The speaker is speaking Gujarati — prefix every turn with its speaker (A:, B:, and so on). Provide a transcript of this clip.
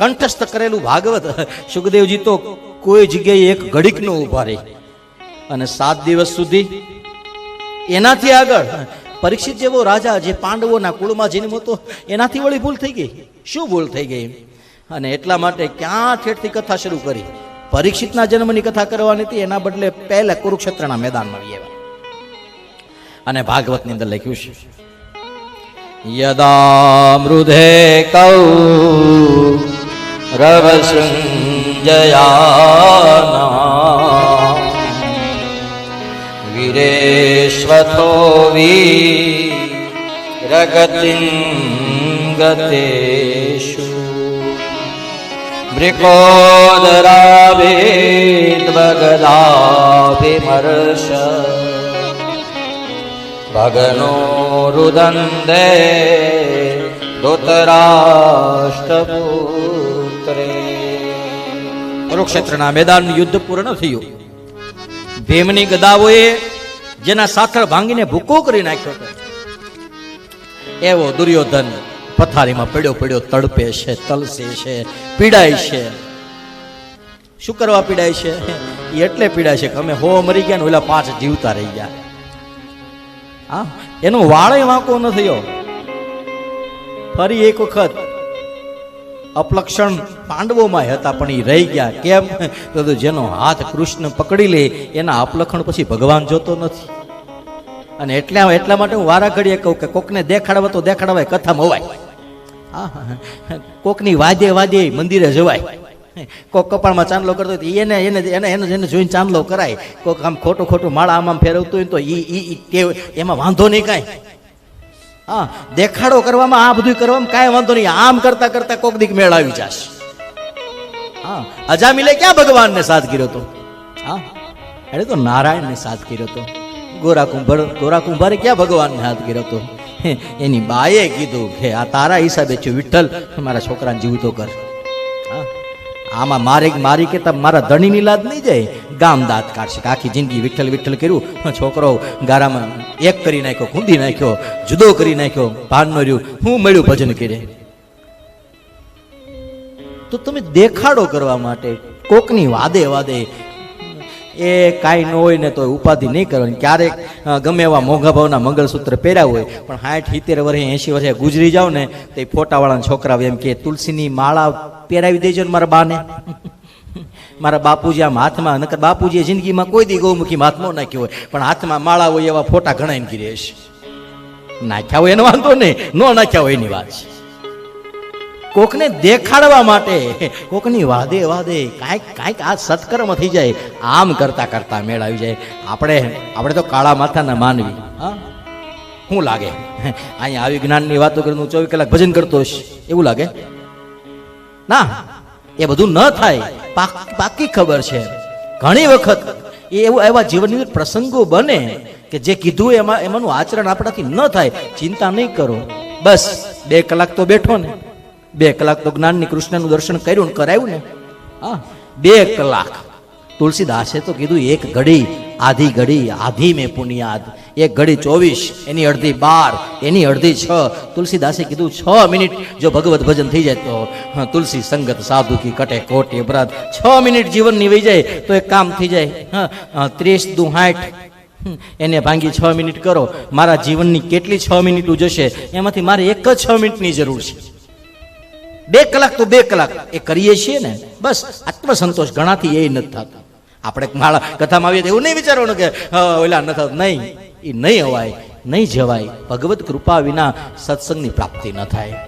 A: કંઠસ્થ કરેલું ભાગવત સુખદેવજી તો કોઈ જગ્યાએ એક ઘડીક નો ઉભા રહી અને 7 દિવસ સુધી એનાથી આગળ પરીક્ષિત જેવો રાજા જે પાંડવોના કુળમાં જન્મ્યો તો એનાથી વળી ભૂલ થઈ ગઈ. શું ભૂલ થઈ ગઈ? અને એટલા માટે ક્યાં ઠેઠથી કથા શરૂ કરી? પરીક્ષિતના જન્મની કથા કરવાની હતી, એના બદલે પહેલા કુરુક્ષેત્રના મેદાનમાં આવ્યા. અને ભાગવતની અંદર લખ્યું છે, યદા મૃધે કૌ રવસૃંજયાના વીરેશ્વતો વીરગતિં ગતેષુ બ્રિકોદરાવેદ્વગદાભિમર્શ ભગનો રુદંદે ધૃતરાષ્ટ્રપુત્રે. કુરુક્ષેત્રના મેદાનનું યુદ્ધ પૂર્ણ થયું. ભીમની ગદાઓએ જેના સાથળ ભાંગીને ભૂકો કરી નાખ્યો હતો એવો દુર્યોધન પથારીમાં પડ્યો તડપે છે, તલસે છે, પીડાય છે. શું કરવા પીડાય છે? એટલે પીડાય છે કે અમે 100 મરી ગયા ને ઓલા 5 જીવતા રહી ગયા. હા, એનો વાળે વાંકો ન થયો. ફરી એક વખત અપલક્ષણ પાંડવોમાં હતા પણ એ રહી ગયા. કેમ? તો જેનો હાથ કૃષ્ણ પકડી લે એના અપલક્ષણ પછી ભગવાન જોતો નથી. અને એટલા માટે હું વારા ઘડીએ કહું કે કોકને દેખાડવા તો દેખાડવાય, કથામાં હોવાય. કોકની વાદે મંદિરે જવાય. કોક કપાળમાં ચાંદલો કરતો હોય એને જોઈને ચાંદલો કરાય. કોક આમ ખોટું માળા આમ ફેરવતું હોય તો એમાં વાંધો નહીં કાંઈ. હા, દેખાડો કરવામાં આ બધું કરવામાં કાંઈ વાંધો નહીં. આમ કરતા કરતા કોક દીક મેળ આવી જશે. હા, અજામિલે ક્યાં ભગવાનને સાથ કર્યો હતો? હા, એટલે તો નારાયણને સાથ કર્યો હતો. ગોરા કુંભારે ક્યાં ભગવાનને હાથ કર્યો હતો? એની બાએ કીધું કે આ તારા હિસાબે છે વિઠ્ઠલ, મારા છોકરાને જીવતો કર. હા, આમાં મારી કે મારા ધણીની લાદ નહીં જાય. ગામ દાંત કાઢશે કે આખી જિંદગી વિઠ્ઠલ કર્યું, છોકરો ગારામાં એક કરી નાખ્યો, ખૂંદી નાખ્યો, જુદો કરી નાખ્યો, ભાન ન રહ્યું, હું મળ્યું ભજન કરે. તો તમે દેખાડો કરવા માટે કોકની વાદે એ કાંઈ ન હોય ને તો ઉપાધિ નહીં કરવાની. ક્યારેક ગમે એવા મોંઘા ભાવના મંગળસૂત્ર પહેર્યા હોય પણ 60-70 વર્ષે 80 વર્ષે ગુજરી જાવ ને તો ફોટાવાળાના છોકરા એમ કે તુલસીની માળા પહેરાવી દેજો ને મારા બાને. મારા બાપુજી આમ હાથમાં, નકર બાપુજીએ જિંદગીમાં કોઈ દી ગૌમુખી હાથમાં નાખ્યો હોય પણ હાથમાં માળા હોય એવા ફોટા ઘણા એમ કરી હશે. નાખ્યા હોય એનો વાંધો નહીં, ન નાખ્યા હોય એની વાત છે. કોકને દેખાડવા માટે, કોકની વાદે કાંઈક આ સત્કર્મ થઈ જાય. આમ કરતા મેળ આવી જાય. આપણે તો કાળા માથાના માનવી. હા, શું લાગે અહીંયા આવી જ્ઞાનની વાતો કરીને 24 કલાક ભજન કરતો હશે એવું લાગે? ના, એ બધું ન થાય. પાકી ખબર છે. ઘણી વખત એવા જીવનની પ્રસંગો બને કે જે કીધું એમાંનું આચરણ આપણાથી ન થાય. ચિંતા નહીં કરો, બસ 2 કલાક તો બેઠો ને, 2 કલાક તો જ્ઞાનની કૃષ્ણનું દર્શન કર્યું ને કરાયું ને. હા, 2 કલાક. તુલસીદાસે તો કીધું 1 ઘડી આધી ઘડી આધી મેં પુનિયાદ. 1 ઘડી 24, એની અડધી 12, એની અડધી 6. તુલસીદાસે કીધું 6 મિનિટ જો ભગવત ભજન થઈ જાય તો તુલસી સંગત સાધુ કી કટે કોટ અપરાધ. 6 મિનિટ જીવનની વહી જાય તો એક કામ થઈ જાય. 30 દુ 60 એને ભાંગી 6 મિનિટ કરો. મારા જીવનની કેટલી 6 મિનિટ જશે એમાંથી મારે એક જ 6 મિનિટની જરૂર છે. 2 કલાક તો 2 કલાક એ કરીએ છીએ ને, બસ આત્મસંતોષ ઘણાથી એ નથી થતો. આપણે માળા કથામાં આવીએ તો એવું નહીં વિચારવાનું કે ઓલા ન થતું. નહીં, એ નહીં અવાય, નહીં જવાય. ભગવત કૃપા વિના સત્સંગની પ્રાપ્તિ ન થાય.